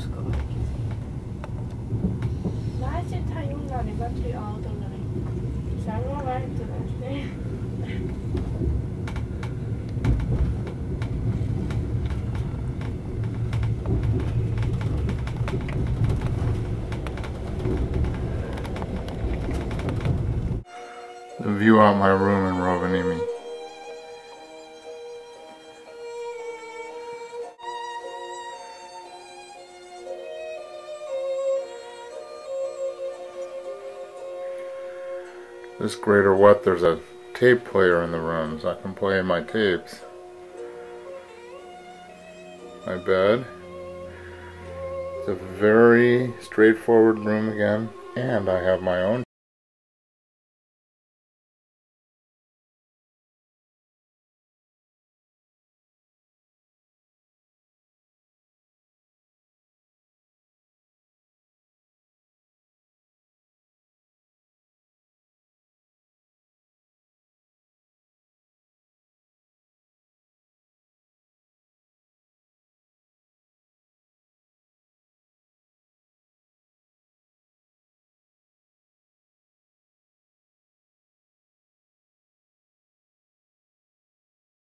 usko oikeesti. Mä etsin tähän Junnanin batteriautolla, niin sehän on vähentynyt. The view out my room in Rovaniemi. This great or what, there's a tape player in the room, so I can play my tapes. My bed. It's a very straightforward room again, and I have my own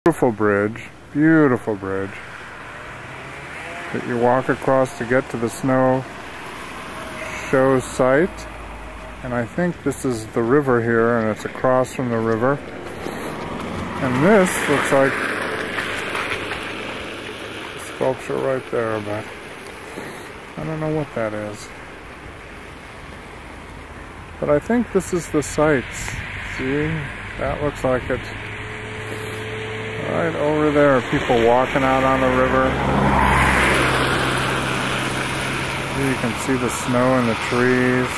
beautiful bridge that you walk across to get to the snow show site. And I think this is the river here, and it's across from the river. And this looks like a sculpture right there, but I don't know what that is. But I think this is the site. See? That looks like it. Right over there, people walking out on the river. You can see the snow in the trees.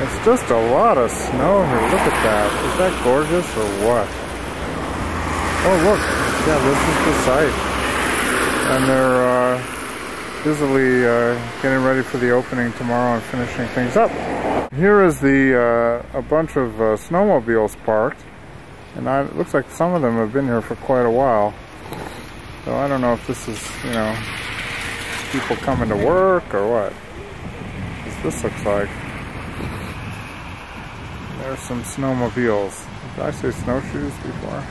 It's just a lot of snow here. Look at that. Is that gorgeous or what? Oh look, yeah, this is the site. And they're busily getting ready for the opening tomorrow and finishing things up. Here is a bunch of snowmobiles parked. And it looks like some of them have been here for quite a while. So I don't know if this is, you know, people coming to work or what. This looks like. There's some snowmobiles. Did I say snowshoes before?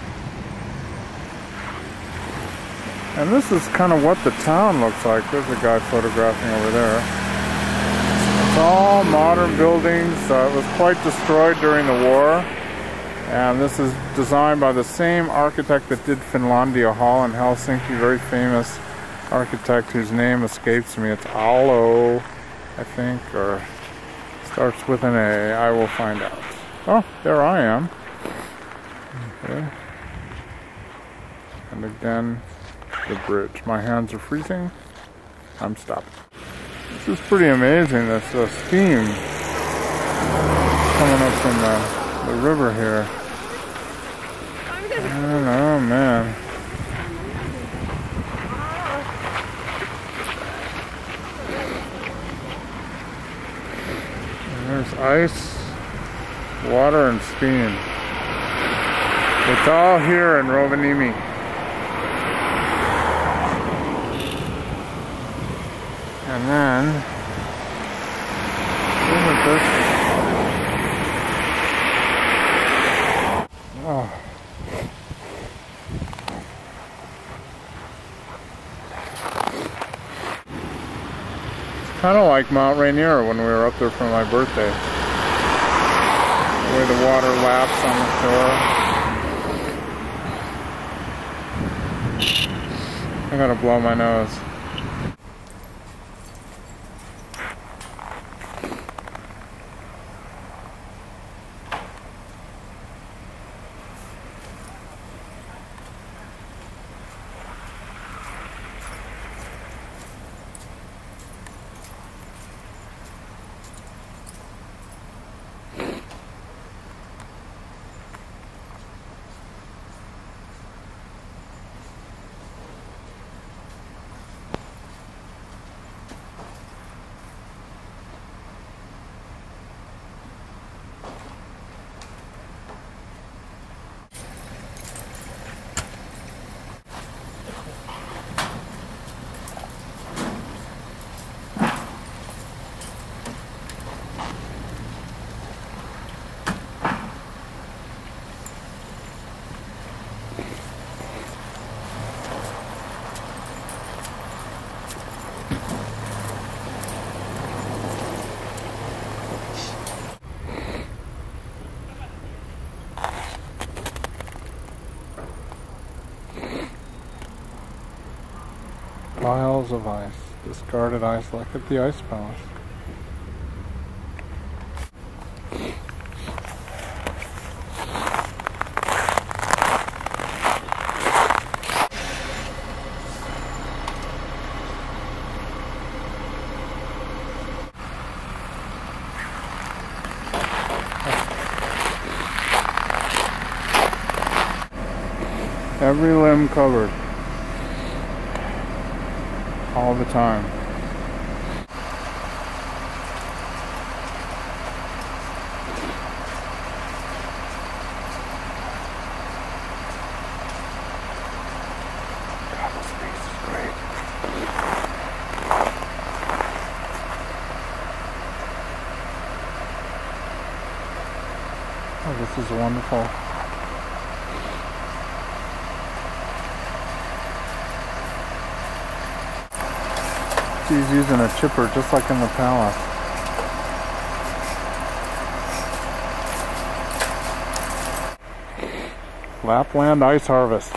And this is kind of what the town looks like. There's a guy photographing over there. It's all modern buildings. It was quite destroyed during the war. And this is designed by the same architect that did Finlandia Hall in Helsinki, very famous architect whose name escapes me. It's Aalo, I think, or starts with an A. I will find out. Oh, there I am. Okay. And again, the bridge. My hands are freezing. I'm stopping. This is pretty amazing, this steam coming up from the river here. I don't know, man. And there's ice, water, and steam. It's all here in Rovaniemi. And then, look at this. Oh. It's kind of like Mount Rainier when we were up there for my birthday. The way the water laps on the shore. I gotta blow my nose. piles of ice. Discarded ice like at the Ice Palace. Every limb covered. All the time. God, this space is great. Oh, this is wonderful. She's using a chipper just like in the palace. Lapland ice harvest.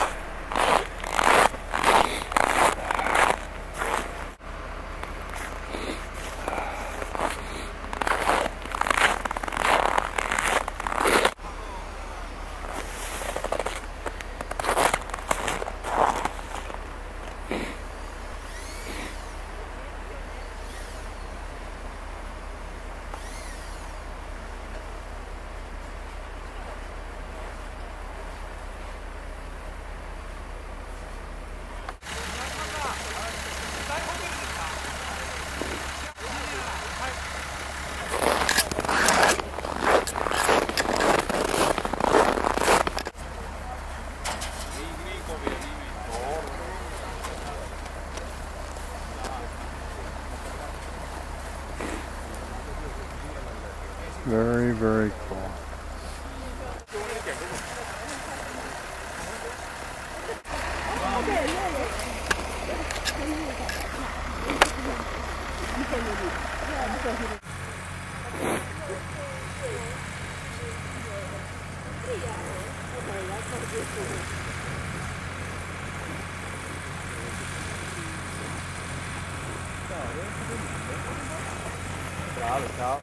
Very, very cool. Ciao.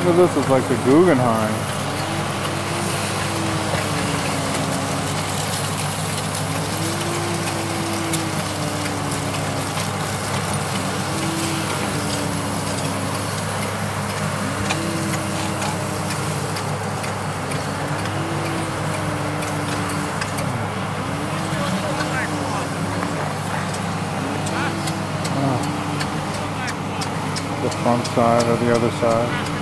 Look at this, it's like the Guggenheim. The one side or the other side.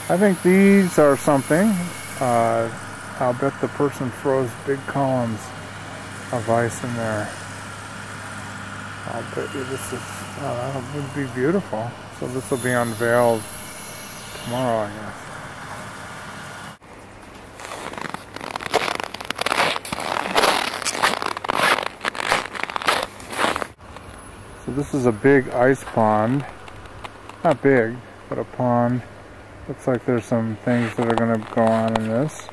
I think these are something. I'll bet the person throws big columns of ice in there. I'll bet you this is, that would be beautiful. So this will be unveiled tomorrow, I guess. So this is a big ice pond. Not big, but a pond. Looks like there's some things that are going to go on in this.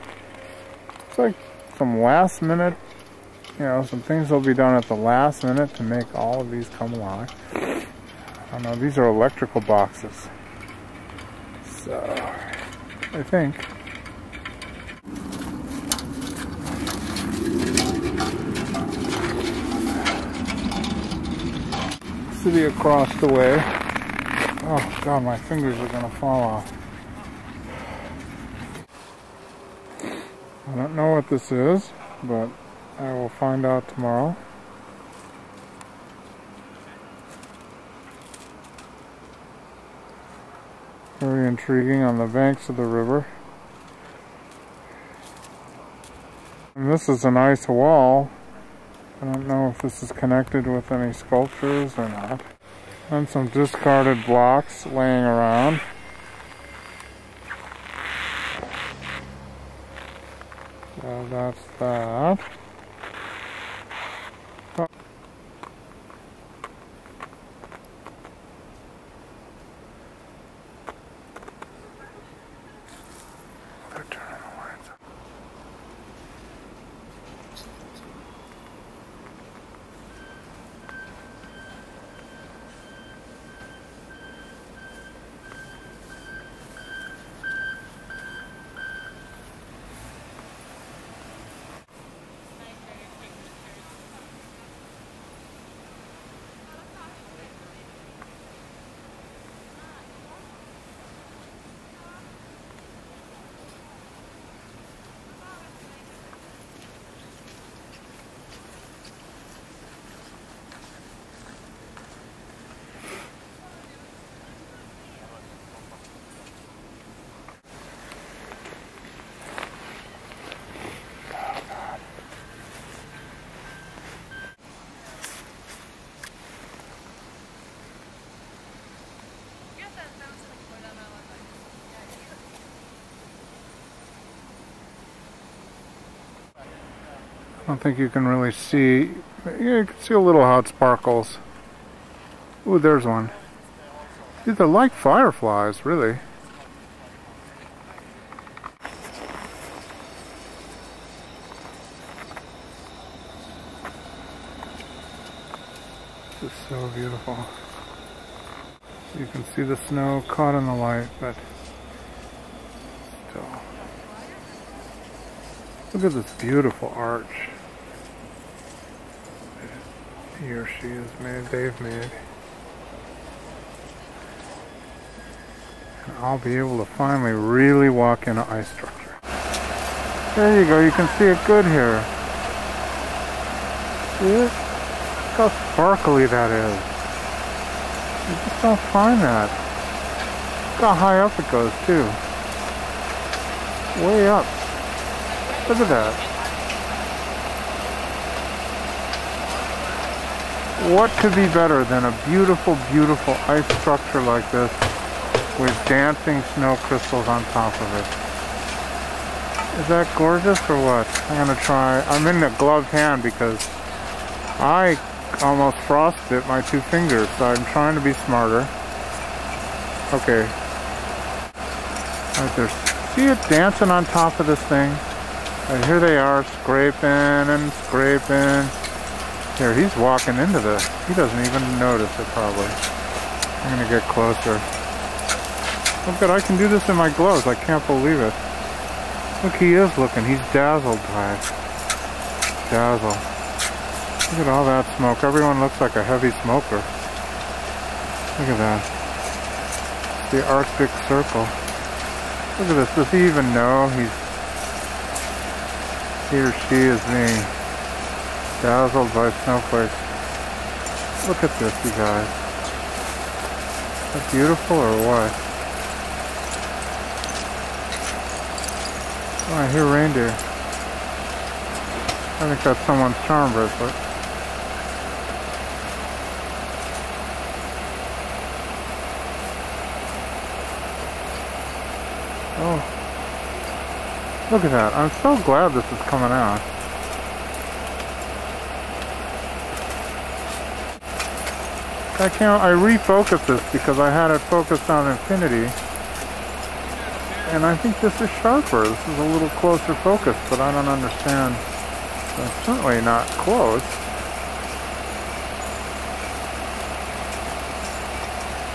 It's like some last minute, you know, some things will be done at the last minute to make all of these come alive. I don't know, these are electrical boxes. So, I think. City across the way. Oh God, my fingers are going to fall off. I don't know what this is, but I will find out tomorrow. Very intriguing, on the banks of the river. And this is an ice wall. I don't know if this is connected with any sculptures or not. And some discarded blocks laying around. So that's that. Oh. They're turning the lights up. I don't think you can really see. You can see a little how it sparkles. Ooh, there's one. These are like fireflies, really. This is so beautiful. You can see the snow caught in the light, but still. Look at this beautiful arch. He or she has made, they've made. And I'll be able to finally really walk in an ice structure. There you go, you can see it good here. See it? Look how sparkly that is. You just don't find that. Look how high up it goes too. Way up. Look at that. What could be better than a beautiful, beautiful ice structure like this with dancing snow crystals on top of it? Is that gorgeous or what? I'm gonna try. I'm in a gloved hand because I almost frostbit my 2 fingers, so I'm trying to be smarter. Okay. Right there. See it dancing on top of this thing? And here they are, scraping and scraping. Here, he's walking into this. He doesn't even notice it, probably. I'm gonna get closer. Look at, I can do this in my gloves. I can't believe it. Look, he is looking. He's dazzled by it. Dazzle. Look at all that smoke. Everyone looks like a heavy smoker. Look at that. The Arctic Circle. Look at this. Does he even know he or she is being dazzled by snowflakes? Look at this, you guys. Is that beautiful or what? Oh, I hear reindeer. I think that's someone's charm bracelet. Oh, look at that. I'm so glad this is coming out. I refocused this because I had it focused on infinity. And I think this is sharper. This is a little closer focus, but I don't understand. It's certainly not close.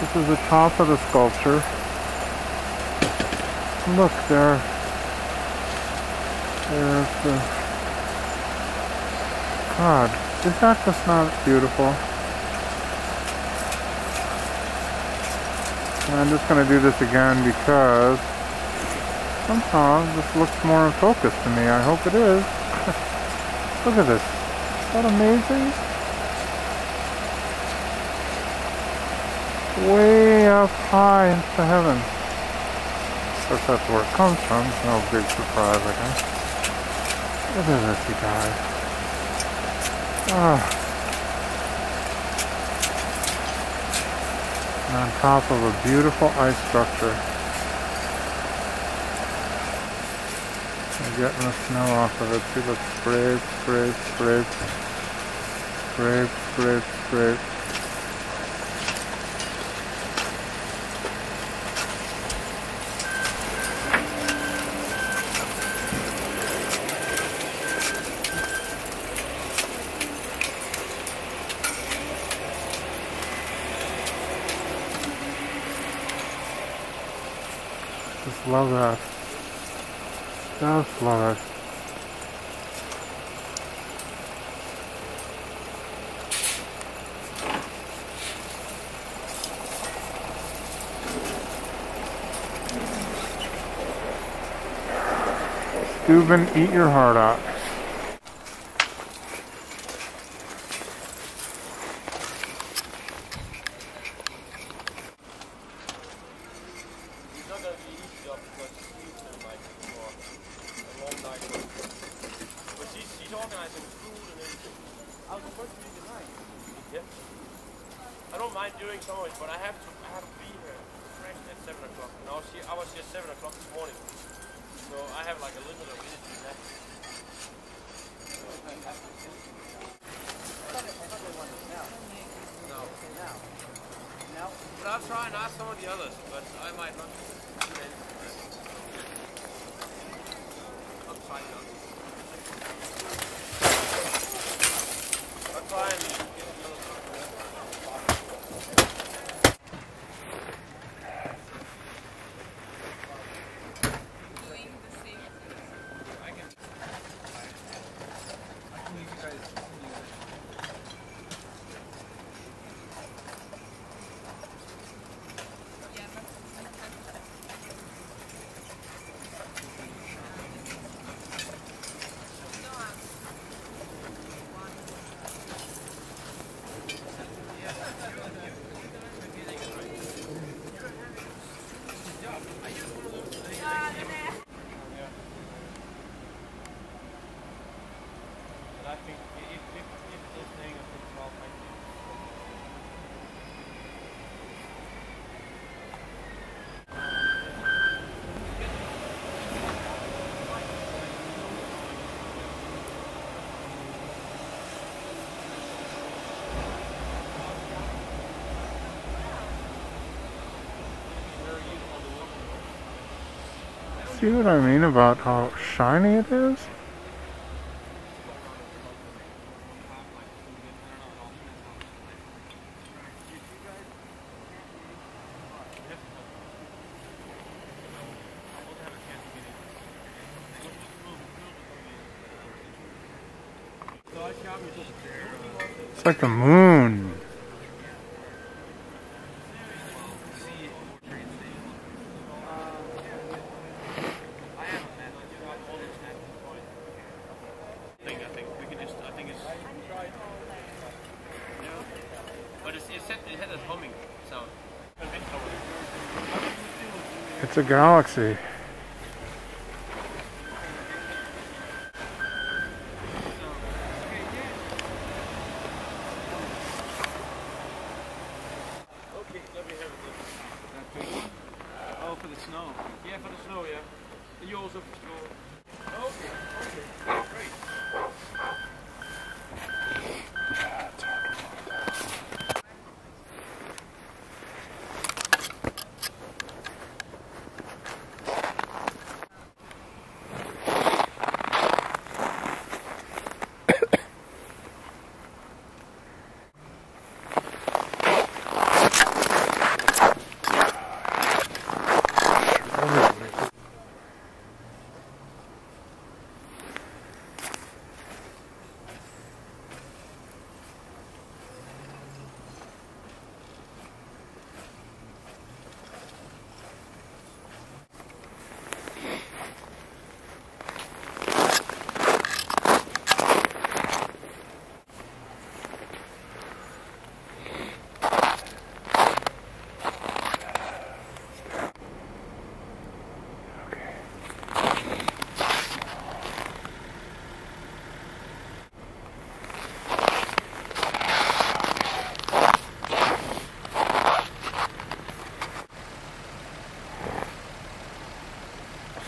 This is the top of the sculpture. Look there. There's the... God, is that just not beautiful? And I'm just going to do this again because somehow this looks more in focus to me. I hope it is. Look at this. Is that amazing? Way up high into heaven. Of course, that's where it comes from. It's no big surprise, I guess. Look at this, you guys. Ah. And on top of a beautiful ice structure. I'm getting the snow off of it. See, look, scrape, scrape, scrape. Scrape, scrape, scrape. Just love that. Just love it. Steuben, eat your heart out. I don't mind doing so much, but I have to be here fresh at 7 o'clock. And I was here 7 o'clock this morning, so I have like a limit of minutes left. No. But I'll try and ask some of the others, but I might not do anything. I'll try not. I'll try and get another. If this thing is pretty small, thank you. See what I mean about how shiny it is? It's like the moon. It had a humming sound. It's a galaxy. Okay, let me have it. Oh, for the snow. Yeah, for the snow, yeah. And you also for snow. Okay, great.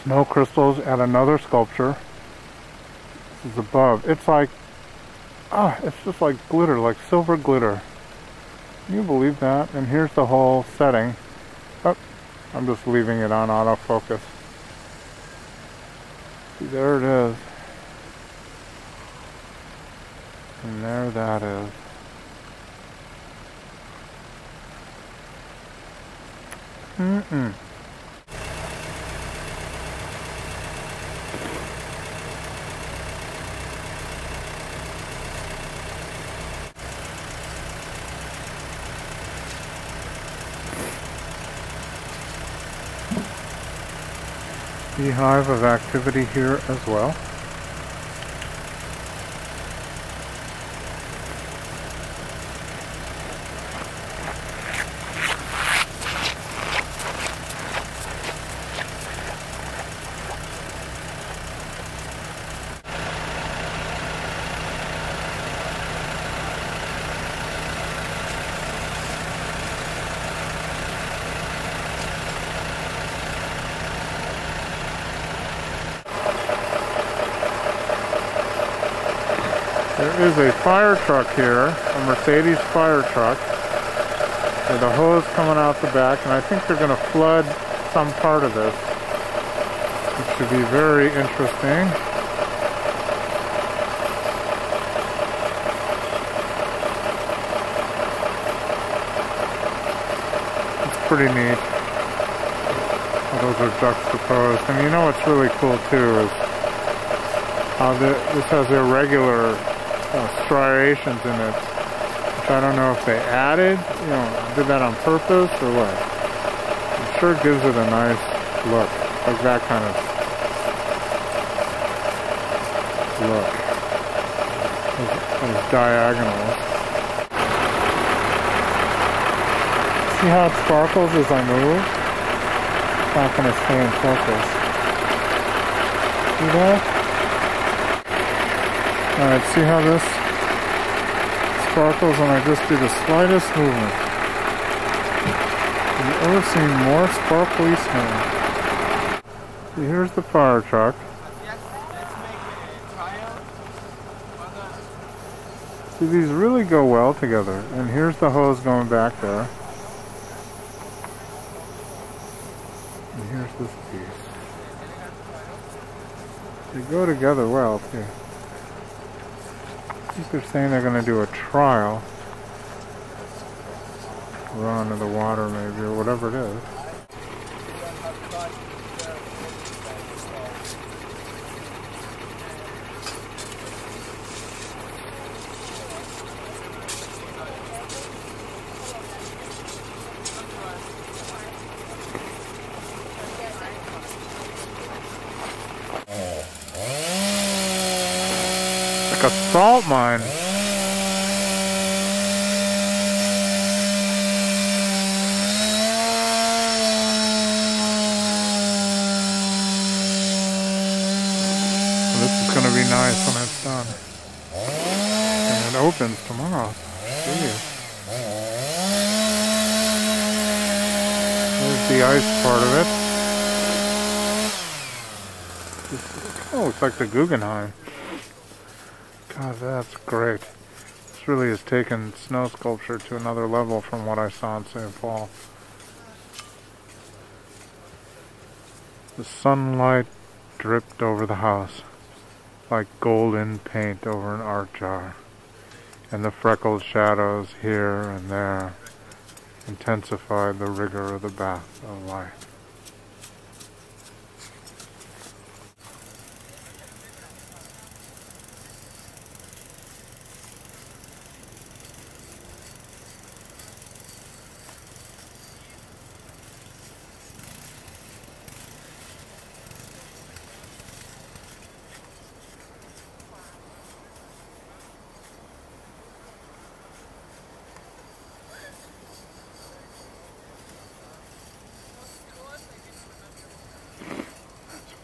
Snow crystals at another sculpture. This is above. It's like, it's just like glitter, like silver glitter. Can you believe that? And here's the whole setting. Oh, I'm just leaving it on autofocus. See, there it is. And there that is. Beehive of activity here as well. There is a fire truck here, a Mercedes fire truck, with a hose coming out the back, and I think they're going to flood some part of this, which should be very interesting. It's pretty neat how those are juxtaposed. And you know what's really cool too is how this has irregular striations in it, which I don't know if they added, did that on purpose or what. It sure gives it a nice look, like that kind of look. Those diagonals. See how it sparkles as I move? It's not going to stay in focus. See that? Alright, see how this sparkles when I just do the slightest movement? Have you ever seen more sparkly snow? See, here's the fire truck. Yes, let's make a trial. See, these really go well together. And here's the hose going back there. And here's this piece. They go together well, too. I think they're saying they're going to do a trial. Run in the water, maybe, or whatever it is. Like a salt mine. This is going to be nice when it's done. And it opens tomorrow. Jeez. There's the ice part of it. This looks like the Guggenheim. God, that's great. This really has taken snow sculpture to another level from what I saw in St. Paul. The sunlight dripped over the house like golden paint over an art jar, and the freckled shadows here and there intensified the rigor of the bath of light.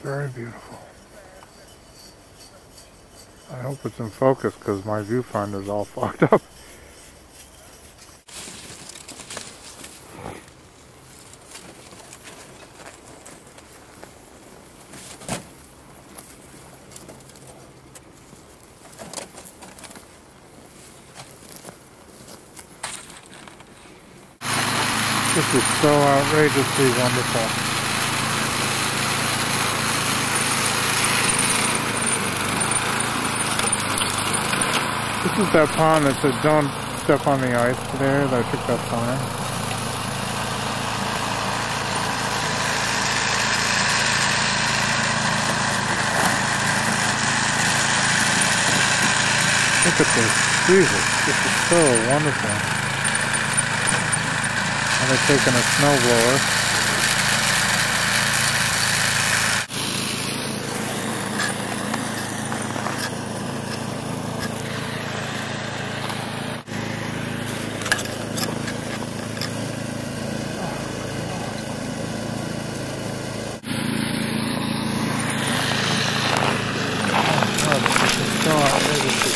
Very beautiful. I hope it's in focus because my viewfinder's all fucked up. This is so outrageously wonderful. This is that pond that said don't step on the ice there. I took that sign. Look at this. Jesus, this is so wonderful. And they're taking a snowblower.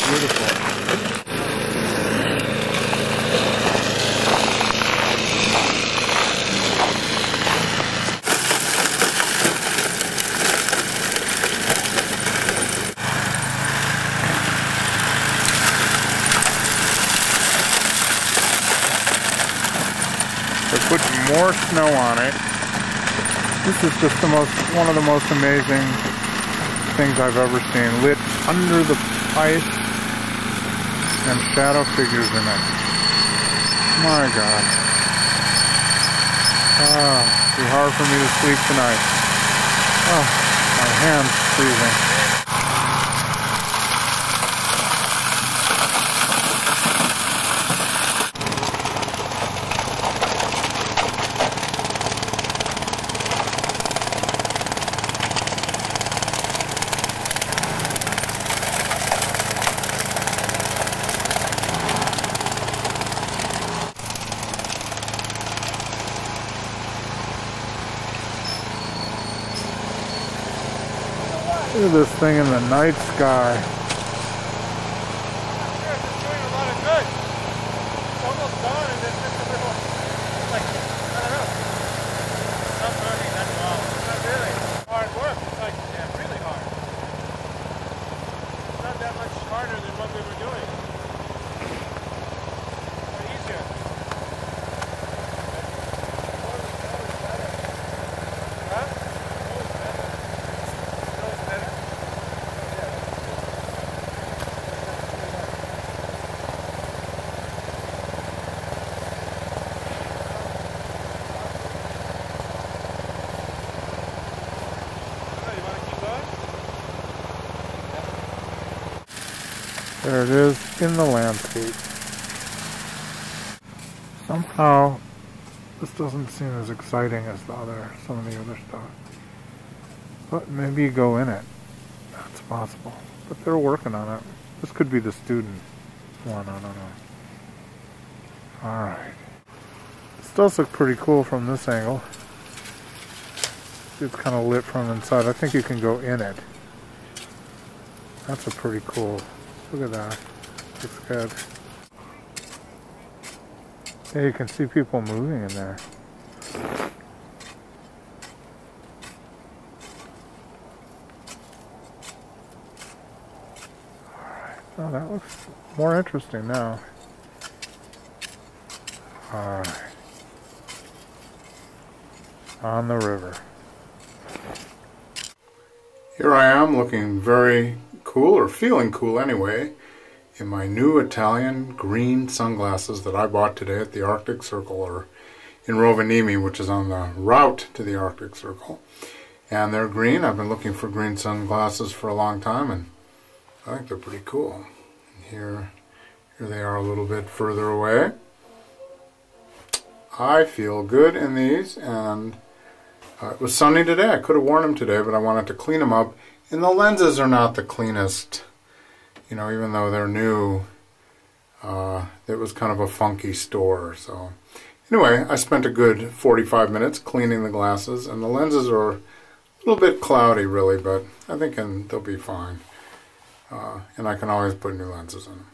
Beautiful. They're putting more snow on it. This is just one of the most amazing things I've ever seen. Lit under the ice and shadow figures in it. My God. It'll be hard for me to sleep tonight. Oh, my hand's freezing. Look at this thing in the night sky. There it is in the landscape. Somehow, this doesn't seem as exciting as some of the other stuff. But maybe you go in it. That's possible. But they're working on it. This could be the student one, I don't know. Alright. This does look pretty cool from this angle. It's kind of lit from inside. I think you can go in it. That's a pretty cool. Look at that. Looks good. Yeah, you can see people moving in there. Alright. Oh, that looks more interesting now. Alright. On the river. Here I am looking very cool, or feeling cool anyway, in my new Italian green sunglasses that I bought today at the Arctic Circle, or in Rovaniemi, which is on the route to the Arctic Circle. And they're green. I've been looking for green sunglasses for a long time, and I think they're pretty cool. And here they are a little bit further away. I feel good in these, and it was sunny today. I could have worn them today, but I wanted to clean them up. And the lenses are not the cleanest, you know, even though they're new. It was kind of a funky store. So anyway, I spent a good 45 minutes cleaning the glasses, and the lenses are a little bit cloudy really, but I think they'll be fine. And I can always put new lenses in them.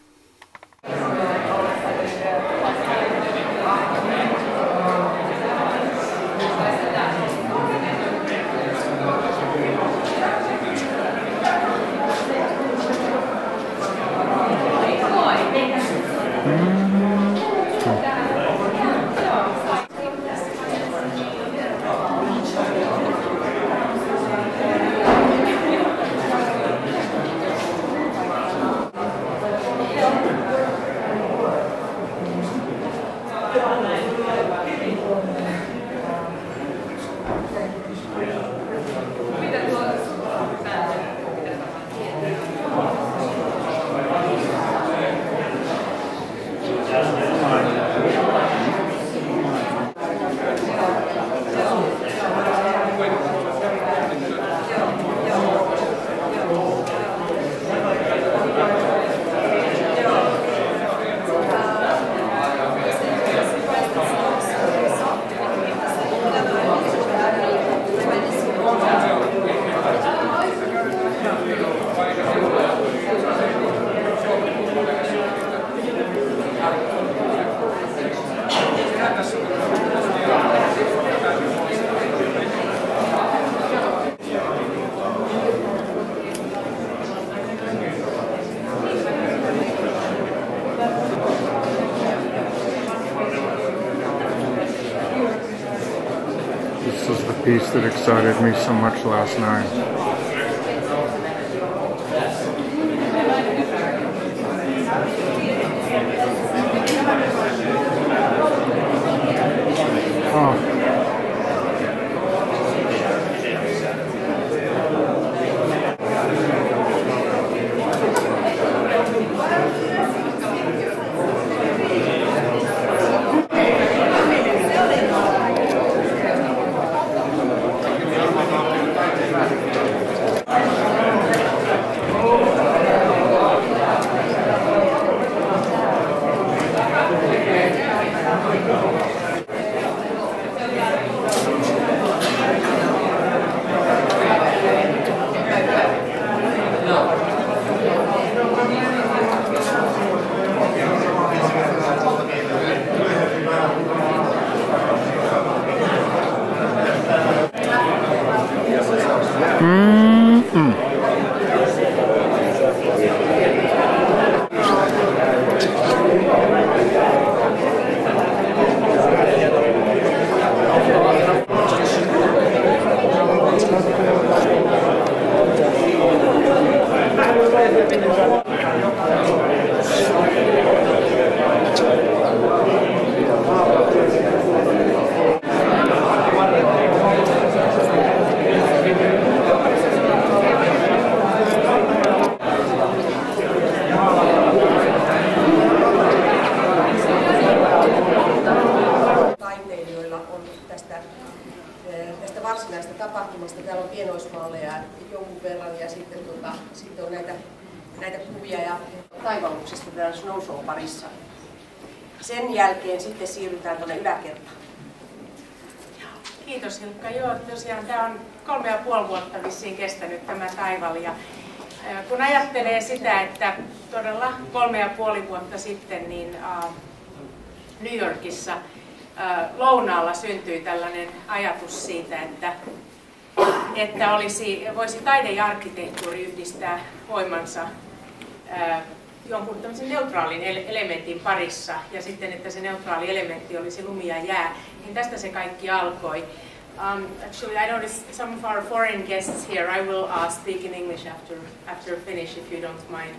This is the piece that excited me so much last night. Oh. kuvia ja taivalluksesta tämän snow show parissa. Sen jälkeen sitten siirrytään tuonne yläkertaan. Kiitos Hilkka. Joo, tosiaan tämä on 3,5 vuotta vissiin kestänyt tämä taival. Ja kun ajattelee sitä, että todella 3,5 vuotta sitten niin New Yorkissa lounaalla syntyi tällainen ajatus siitä, että voisi taide ja arkkitehtuuri yhdistää voimansa jonkun tämmöisen neutraalin elementin parissa, ja sitten, että se neutraali elementti olisi lumi ja jää, niin tästä se kaikki alkoi. Actually, I noticed some of our foreign guests here. I will speak in English after finish, if you don't mind.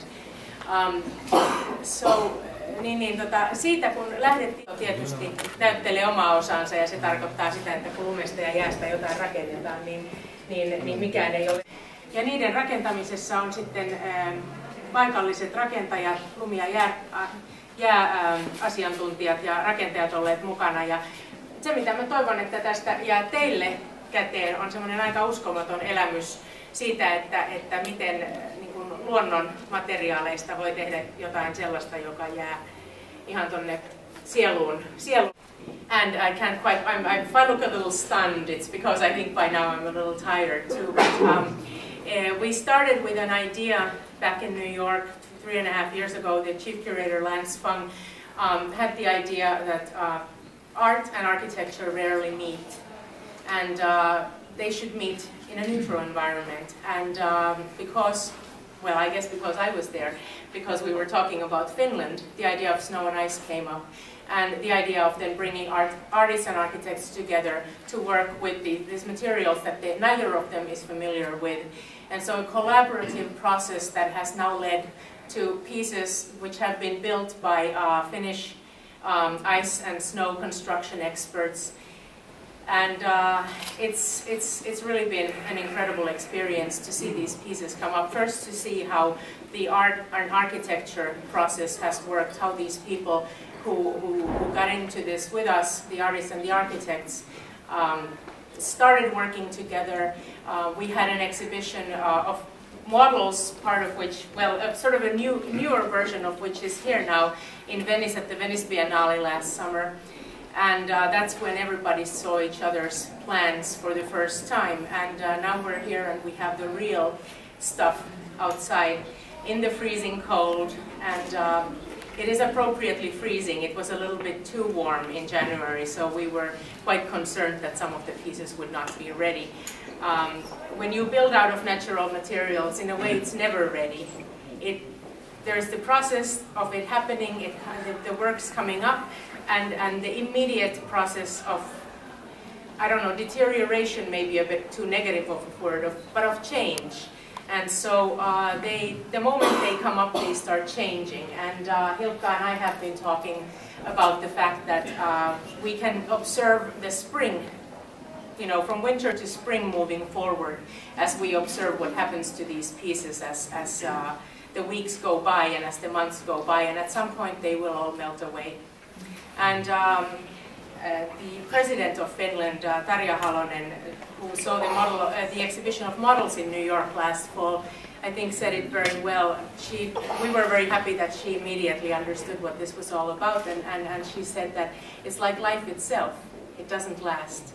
Siitä kun lähdettiin, tietysti näyttelee omaa osansa, ja se tarkoittaa sitä, että kun lumesta ja jäästä jotain rakennetaan, niin mikään ei ole. Ja niiden rakentamisessa on sitten paikalliset rakentajat, lumi- ja jääasiantuntijat ja rakentajat olleet mukana. Ja se, mitä mä toivon, että tästä jää teille käteen, on semmoinen aika uskomaton elämys siitä, että miten niin kuin luonnon materiaaleista voi tehdä jotain sellaista, joka jää ihan tonne sieluun. And I can't quite, if I look a little stunned, it's because I think by now I'm a little tired too. But we started with an idea back in New York 3.5 years ago. The chief curator, Fung, had the idea that art and architecture rarely meet, and they should meet in a neutral environment. And because I was there, because we were talking about Finland, the idea of snow and ice came up, and the idea of then bringing artists and architects together to work with these materials that neither of them is familiar with. And so a collaborative process that has now led to pieces which have been built by Finnish ice and snow construction experts. And it's really been an incredible experience to see these pieces come up. First, to see how the art and architecture process has worked, how these people who got into this with us, the artists and the architects, started working together. We had an exhibition of models, part of which, well, sort of a newer version of which is here now in Venice at the Venice Biennale last summer. And that's when everybody saw each other's plans for the first time. And now we're here and we have the real stuff outside in the freezing cold. And it is appropriately freezing. It was a little bit too warm in January, so we were quite concerned that some of the pieces would not be ready. When you build out of natural materials, in a way it's never ready. There's the process of it happening, the works coming up, and the immediate process of, I don't know, deterioration may be a bit too negative of a word, but of change. And so the moment they come up, they start changing. And Hilkka and I have been talking about the fact that we can observe the spring, you know, from winter to spring moving forward as we observe what happens to these pieces as the weeks go by and as the months go by, and at some point they will all melt away. And the president of Finland, Tarja Halonen, who saw the exhibition of models in New York last fall, I think said it very well. We were very happy that she immediately understood what this was all about, and she said that it's like life itself. It doesn't last.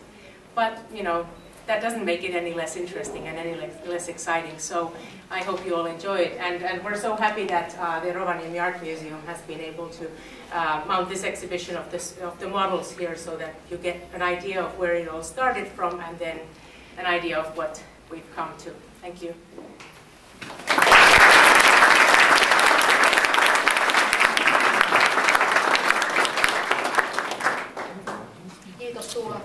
But, you know, that doesn't make it any less interesting and any less exciting. So I hope you all enjoy it. And we're so happy that the Rovaniemi Art Museum has been able to mount this exhibition of the models here, so that you get an idea of where it all started from, and then an idea of what we've come to. Thank you. Kiitos Tuula.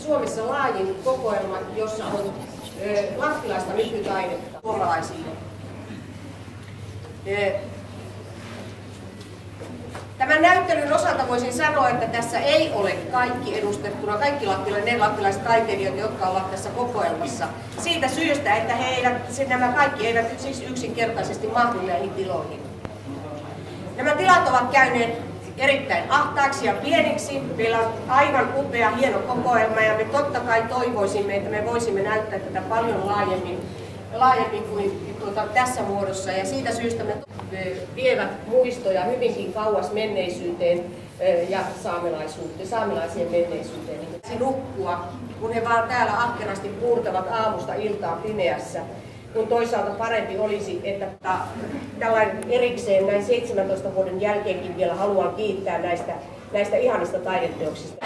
Suomessa laajin kokoelma, jossa on lattilaista nykytaidetta suomalaisille. Tämän näyttelyn osalta voisin sanoa, että tässä ei ole kaikki edustettuna, kaikki ne lappilaiset taiteilijat, jotka ovat tässä kokoelmassa. Siitä syystä, että nämä kaikki eivät nyt siis yksinkertaisesti mahdu näihin tiloihin. Nämä tilat ovat käyneet erittäin ahtaaksi ja pieniksi. Meillä on aivan upea, hieno kokoelma ja me totta kai toivoisimme, että me voisimme näyttää tätä paljon laajemmin kuin tässä muodossa. Ja siitä syystä me vievät muistoja hyvinkin kauas menneisyyteen ja saamelaisien menneisyyteen. Nukkua, kun he vaan täällä ahkerasti puurtavat aamusta iltaan pimeässä. Kun toisaalta parempi olisi, että tällainen erikseen näin 17 vuoden jälkeenkin vielä haluan kiittää näistä ihanista taideteoksista.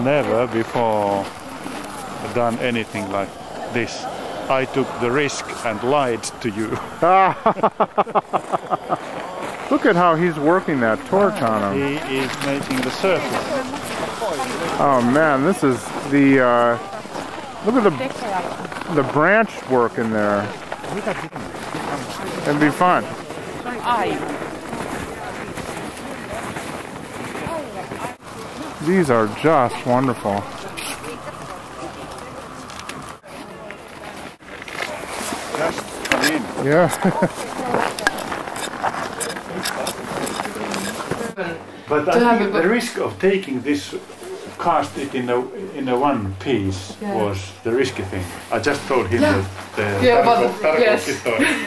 Never before done anything like this. I took the risk and lied to you. Look at how he's working that torch on him. He is making the surface. Oh man, this is the look at the branch work in there. It'd be fun. These are just wonderful. Just come in. Yeah. But I think the risk of taking this, cast it in a one piece was the risky thing. I just told him that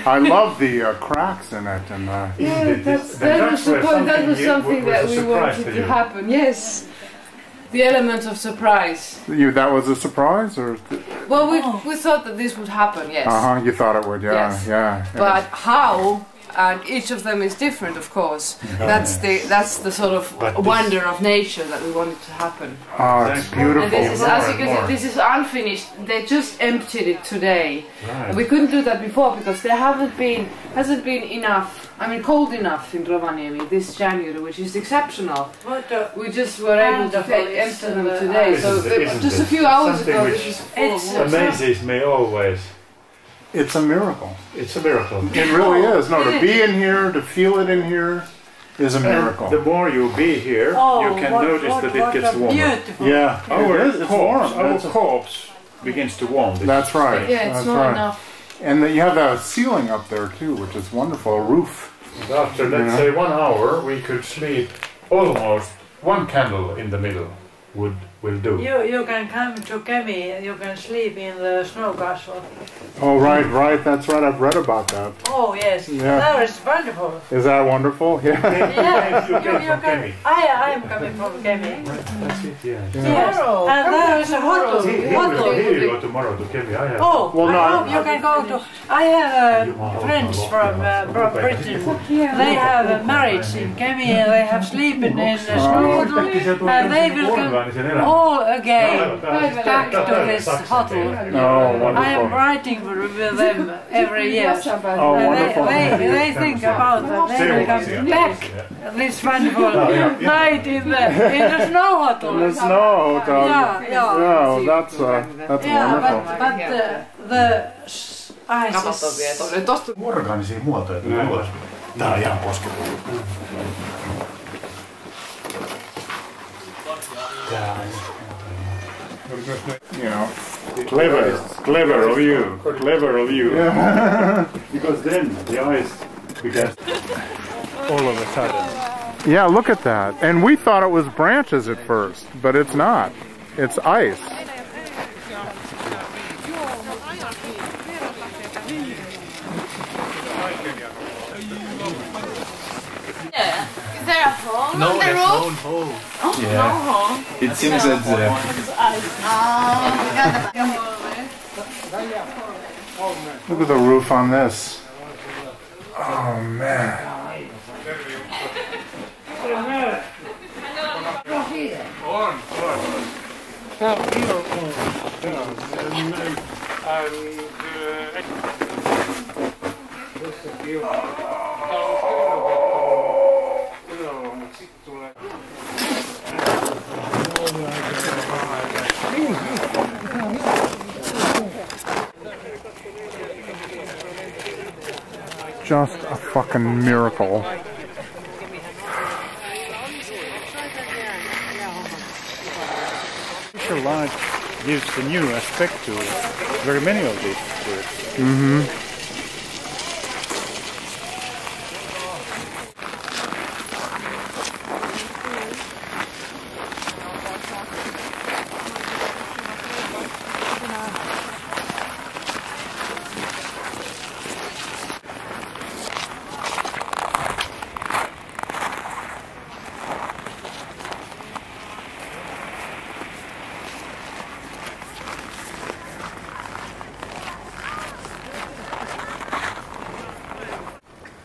I love the cracks in it and that was something that we wanted to happen. Yes. The element of surprise. That was a surprise, or? Well, we thought that this would happen, yes. You thought it would, yeah, yes. Yeah. But how? And each of them is different, of course. That's the sort of wonder of nature that we wanted to happen. Oh, it's beautiful. And this is, as you can see, this is unfinished. They just emptied it today. Right. We couldn't do that before because there hasn't been enough. I mean, cold enough in Rovaniemi this January, which is exceptional. We just were able to empty them today. So just a few hours ago, this is full of water. Amazes me always. It's a miracle. It's a miracle. It really is. No, to be in here, to feel it in here, is a miracle. The more you be here, you can notice that it gets warmer. Beautiful. Yeah, it's warm. Our corpse begins to warm. That's right. Yeah, it's not enough. And then you have that ceiling up there too, which is wonderful, a roof. And after, let's say, 1 hour, we could sleep almost one candle in the middle will do. You can come to Kemi, you can sleep in the snow castle. Oh, right, that's right, I've read about that. Oh, yes, Yeah. that is wonderful. Is that wonderful? Yeah. Yeah, You came from Kemi. I am coming from Kemi. That's it, yeah. Yes, and there is a hotel. He will go tomorrow to Kemi. I have. Oh, Well, no, I hope you can go to. I have friends from Britain. They have marriage in Kemi and they have sleeping in the snow hotel, and they will come all again back to this hotel. Oh, wonderful. I am writing with them every year. Oh, wonderful. They think about that. They will come back this wonderful night in the snow hotel. In the snow hotel. Yeah. That's wonderful. But the ice is... Orgaanisia muotoja tulee ulos. Tää on ihan posketus. You know. Clever of you. Clever of you. Yeah. Because then the ice began all of a sudden. Yeah, look at that. And we thought it was branches at first, but it's not. It's ice. Is there a hole on the roof? Oh, yeah. No hole. It seems that Look at the roof on this. Oh man. Just a fucking miracle. The light gives a new aspect to very many of these works. Mm-hmm.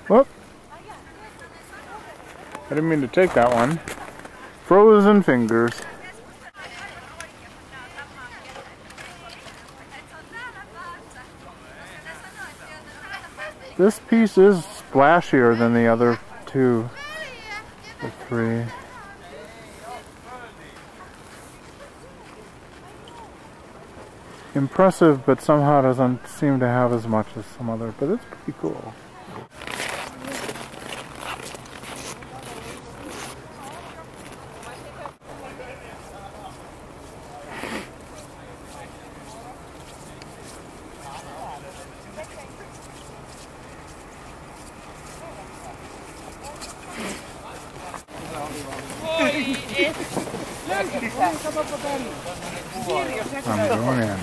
Whoop. I didn't mean to take that one. Frozen fingers. This piece is splashier than the other two or three. Impressive, but somehow doesn't seem to have as much as some other, but it's pretty cool. I'm going in.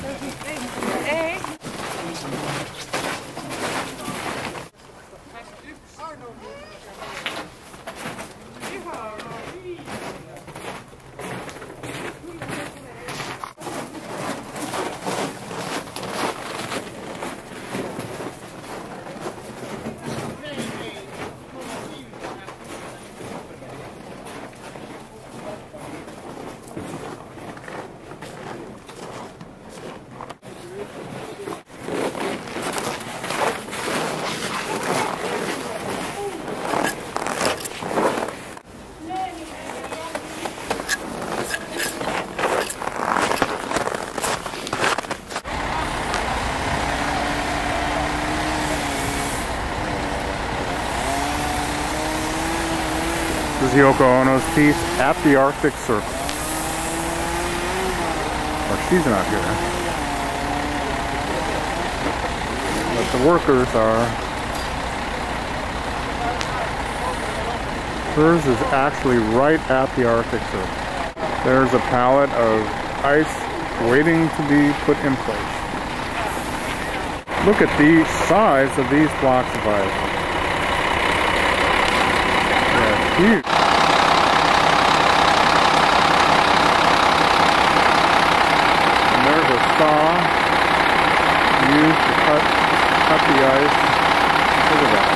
This is Yoko Ono's piece at the Arctic Circle. Or she's not here. But the workers are. Hers is actually right at the Arctic Circle. There's a pallet of ice waiting to be put in place. Look at the size of these blocks of ice. Huge. And there's a saw used to cut the ice. Look at that.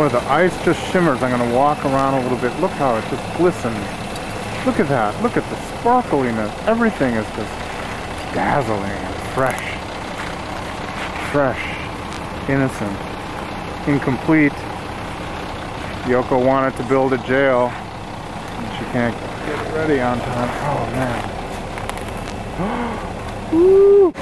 where the ice just shimmers. I'm going to walk around a little bit. Look how it just glistens. Look at that. Look at the sparkliness. Everything is just dazzling and fresh. Fresh, innocent, incomplete. Yoko wanted to build a jail, and she can't get it ready on time. Oh man. Woo!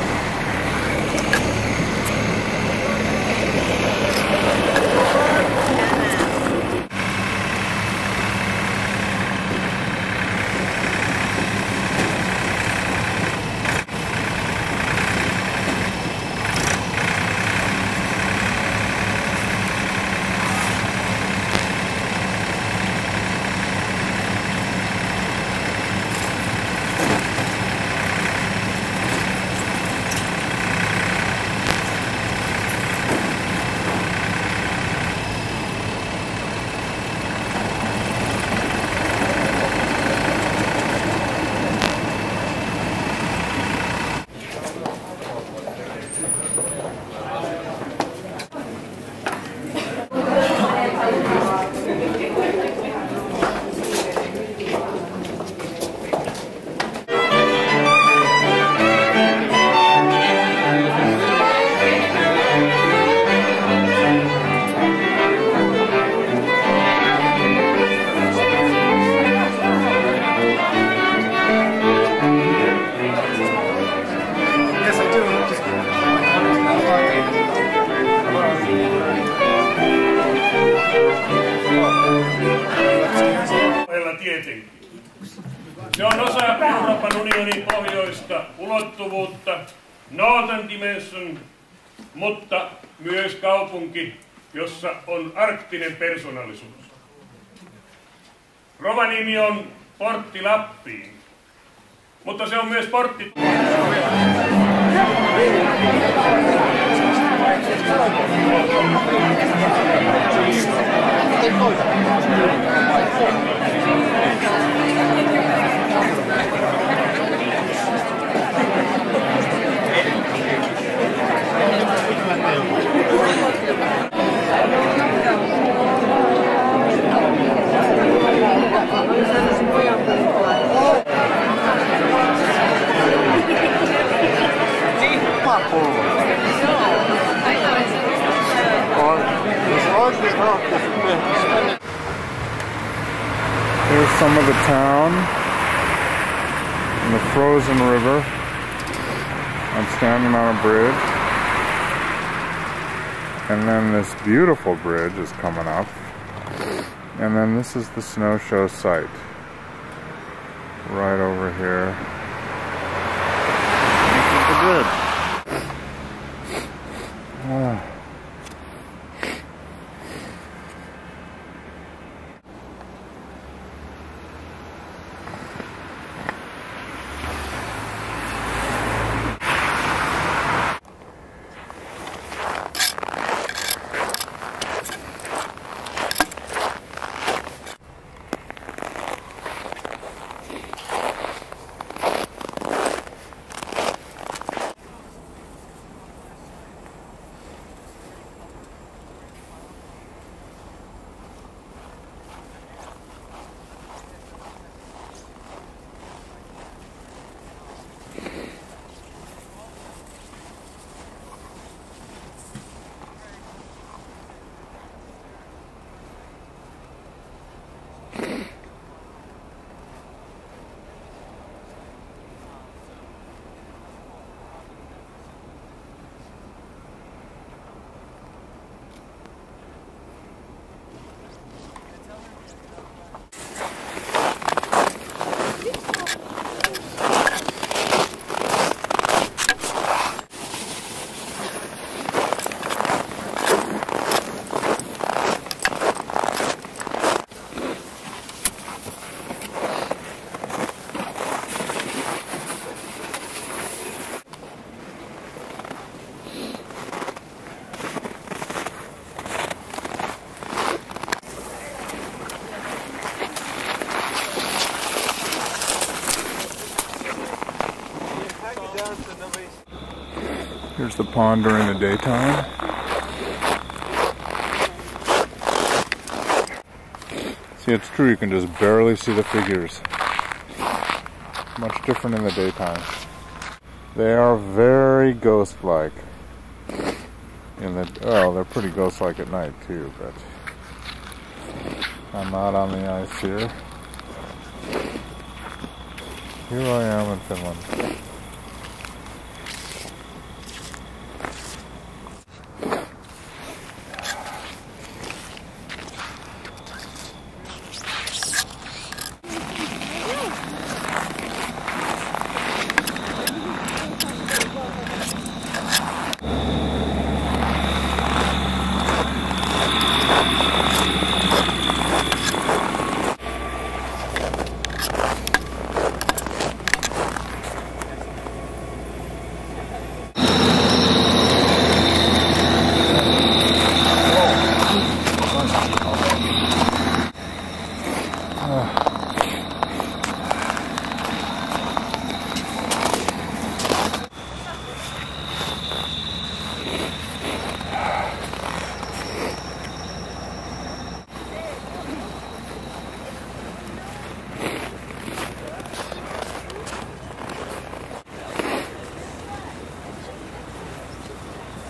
Se on osa Euroopan unionin pohjoista ulottuvuutta, Northern Dimension, mutta myös kaupunki, jossa on arktinen persoonallisuus. Rovaniemi on portti Lappiin, mutta se on myös portti... Here's some of the town and the frozen river. I'm standing on a bridge, and then this beautiful bridge is coming up, and then this is the snow show site right over here. This is the bridge. Here's the pond during the daytime. It's true, you can just barely see the figures. Much different in the daytime. They are very ghost-like. Oh, they're pretty ghost-like at night too, but I'm not on the ice here. Here I am in Finland.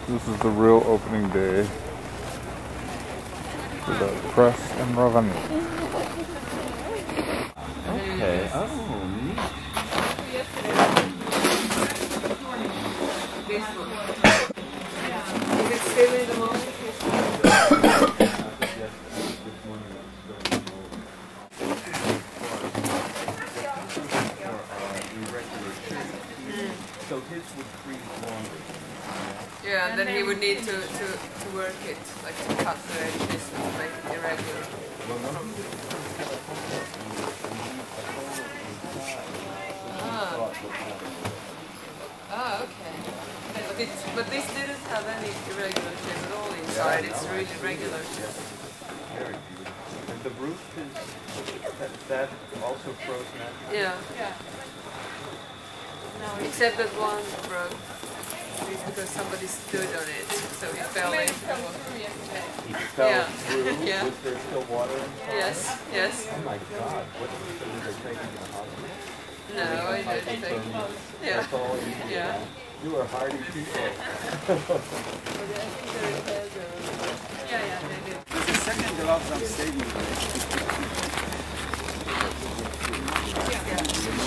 This is the real opening day for the press in Rovaniemi. Okay. Oh, neat. Is it still in the morning? So his would freeze longer. Yeah, and then he would need to work it, like to cut the edges and make it irregular. Okay. But this didn't have any irregular shape at all inside, it's really regular. Very beautiful. And the roof is that also frozen out? Yeah. Except that one broke. Because somebody stood on it, so he fell in. He fell through? Yeah. Was there still water inside? Yes. Oh my God, what did they take him to the hospital? No, I didn't think. Yeah. That's all you did. Yeah. You are hardy people. Yeah, they did. The second glove I'm saving.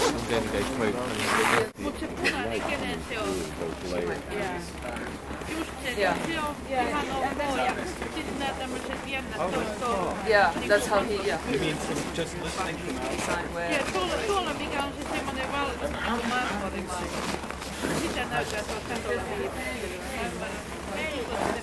And then they put Mut se punainen, kenen se on? Just se, se on ihan ok ja sitten nää tämmöset jännät tuolla. Yeah, that's how he, yeah. You mean from just listening from outside? Ja tuolla mikä on se semmonen marmorimainen. Sitä näyttää tuossa tuolla. Ei, tuossa se